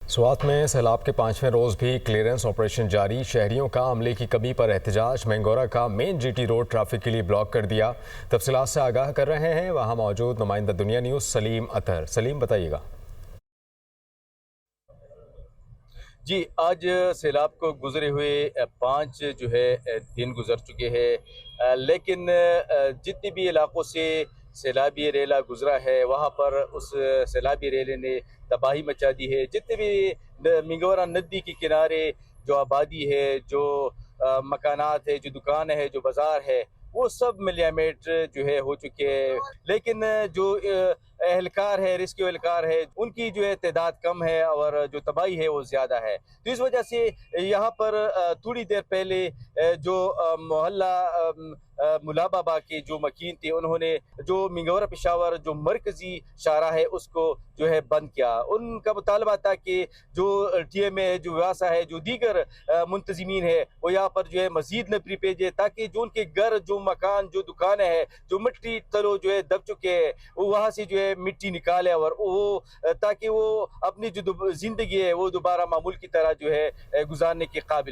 سوات میں سیلاب کے 5ویں روز بھی کلیئرنس آپریشن جاری۔ شہریوں کا عملے کی کمی پر احتجاج۔ مینگورہ کا مین جی ٹی روڈ ٹریفک کے لیے بلاک کر دیا۔ تفصیلات سے آگاہ کر رہے ہیں وہاں موجود نمائندہ دنیا نیوز سلیم اطہر۔ سلیم بتائیے گا۔ جی، آج سیلاب کو گزرے ہوئے 5 دن گزر چکے ہیں، لیکن جتنی بھی علاقوں سے سیلابی ریلا گزرا ہے وہاں پر اس سیلابی ریلے نے تباہی مچا دی ہے۔ جتنے بھی مینگورہ ندی کے کنارے جو آبادی ہے، جو مکانات ہے، جو دکان ہے، جو بازار ہے، وہ سب ملیامیٹ ہو چکے ہیں، لیکن جو اہلکار ہے، ریسکیو اہلکار ہے، ان کی تعداد کم ہے اور جو تباہی ہے وہ زیادہ ہے۔ تو اس وجہ سے یہاں پر تھوڑی دیر پہلے جو محلہ ملابہ باغ کے جو مکین تھے، انہوں نے جو مینگورہ پشاور جو مرکزی شاہراہ ہے اس کو بند کیا۔ ان کا مطالبہ تھا کہ جو ٹی ایم اے، جو واسا ہے، جو دیگر منتظمین ہے، وہ یہاں پر مزید نفری بھیجے تاکہ جو ان کے گھر، جو مکان، جو دکانیں ہیں، جو مٹی تلو دب چکے ہیں، وہ وہاں سے مٹی نکالے اور وہ تاکہ وہ اپنی جو زندگی ہے وہ دوبارہ معمول کی طرح گزارنے کے قابل ہو۔